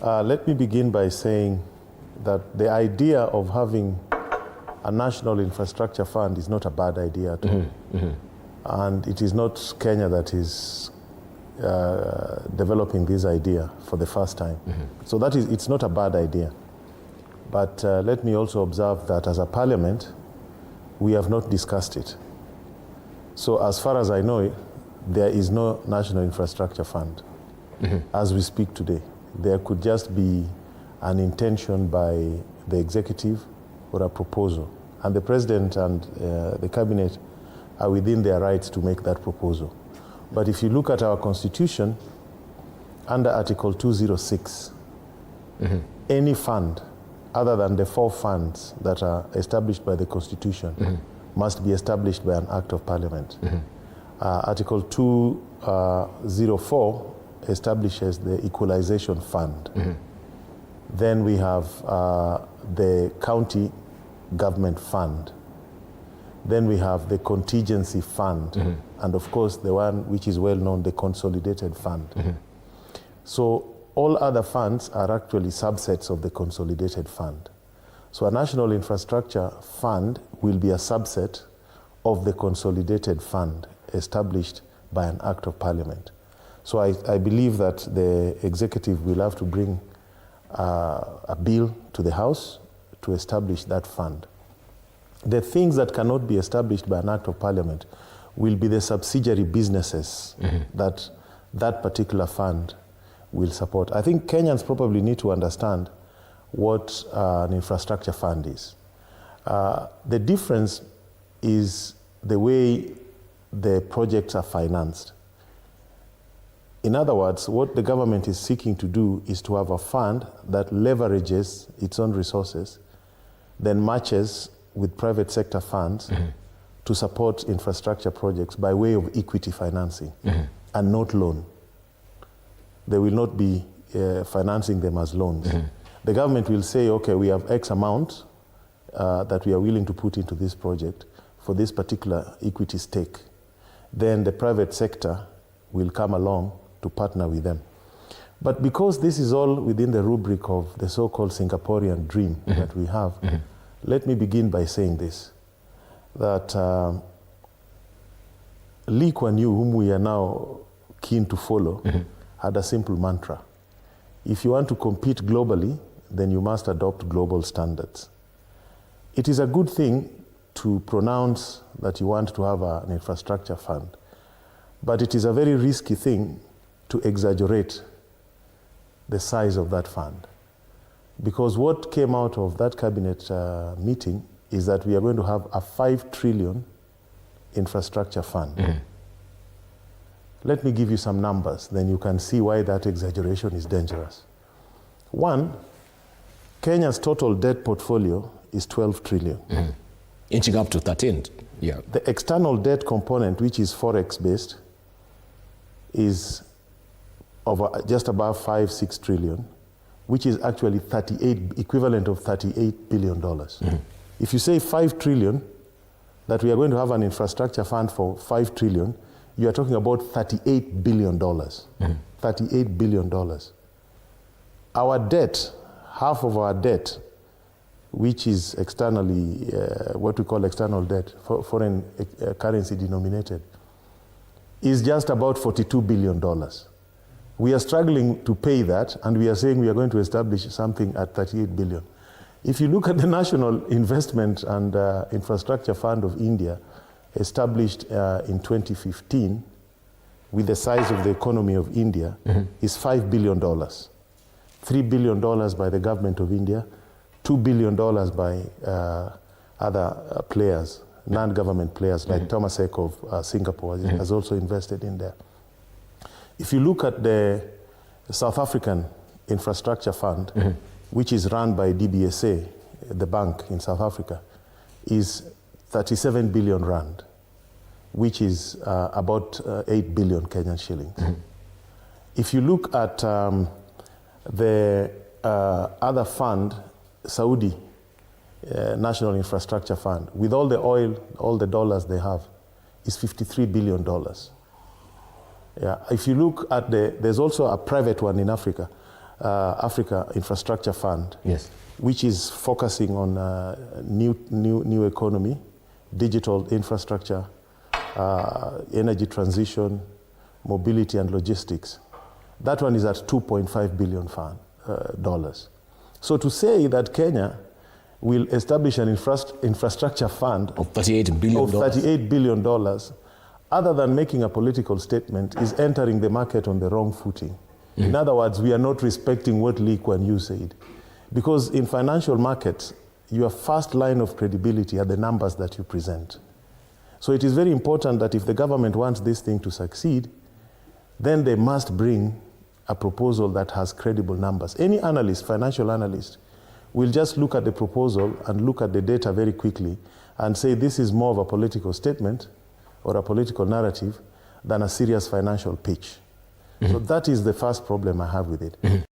Let me begin by saying that the idea of having a national infrastructure fund is not a bad idea at all. And it is not Kenya that is developing this idea for the first time. So it's not a bad idea. But let me also observe that as a parliament, we have not discussed it. So as far as I know, there is no national infrastructure fund as we speak today. There could just be an intention by the executive or a proposal. And the president and the cabinet are within their rights to make that proposal. But if you look at our constitution, under Article 206, any fund other than the 4 funds that are established by the constitution must be established by an act of parliament. Article 204 establishes the equalization fund. Then we have the county government fund. Then we have the contingency fund. And of course, the one which is well known, the consolidated fund. So all other funds are actually subsets of the consolidated fund. So a national infrastructure fund will be a subset of the consolidated fund established by an act of parliament. So I believe that the executive will have to bring a bill to the House to establish that fund. The things that cannot be established by an act of parliament will be the subsidiary businesses that that particular fund will support. I think Kenyans probably need to understand what an infrastructure fund is. The difference is the way the projects are financed. In other words, what the government is seeking to do is to have a fund that leverages its own resources, then matches with private sector funds to support infrastructure projects by way of equity financing and not loan. They will not be financing them as loans. The government will say, okay, we have X amount that we are willing to put into this project for this particular equity stake. Then the private sector will come along to partner with them. But because this is all within the rubric of the so-called Singaporean dream that we have, let me begin by saying this, that Lee Kuan Yew, whom we are now keen to follow, had a simple mantra. If you want to compete globally, then you must adopt global standards. It is a good thing to pronounce that you want to have an infrastructure fund, but it is a very risky thing to exaggerate the size of that fund. Because what came out of that cabinet meeting is that we are going to have a 5 trillion infrastructure fund. Let me give you some numbers, then you can see why that exaggeration is dangerous. 1, Kenya's total debt portfolio is 12 trillion. Inching up to 13, yeah. The external debt component, which is forex-based, is of just above 5-6 trillion, which is actually equivalent of $38 billion. If you say 5 trillion, that we are going to have an infrastructure fund for 5 trillion, you are talking about $38 billion. $38 billion. Our debt, half of our debt, which is externally, what we call external debt, foreign currency denominated, is just about $42 billion. We are struggling to pay that, and we are saying we are going to establish something at 38 billion. If you look at the National Investment and Infrastructure Fund of India, established in 2015, with the size of the economy of India, is $5 billion. $3 billion by the government of India, $2 billion by other players, non-government players, like Temasek of Singapore has also invested in there. If you look at the South African Infrastructure Fund, which is run by DBSA, the bank in South Africa, is 37 billion rand, which is about 8 billion Kenyan shillings. If you look at the other fund, Saudi National Infrastructure Fund, with all the oil, all the dollars they have, is $53 billion. Yeah. If you look at there's also a private one in Africa. Africa Infrastructure Fund, yes, which is focusing on new economy, digital infrastructure, energy transition, mobility and logistics. That one is at $2.5 billion dollars. So to say that Kenya will establish an infrastructure fund of $38 billion, $38 billion, other than making a political statement, is entering the market on the wrong footing. In other words, we are not respecting what Lee Kuan Yew said. Because in financial markets, your first line of credibility are the numbers that you present. So it is very important that if the government wants this thing to succeed, then they must bring a proposal that has credible numbers. Any analyst, financial analyst, will just look at the proposal and look at the data very quickly and say this is more of a political statement or a political narrative than a serious financial pitch. So that is the first problem I have with it.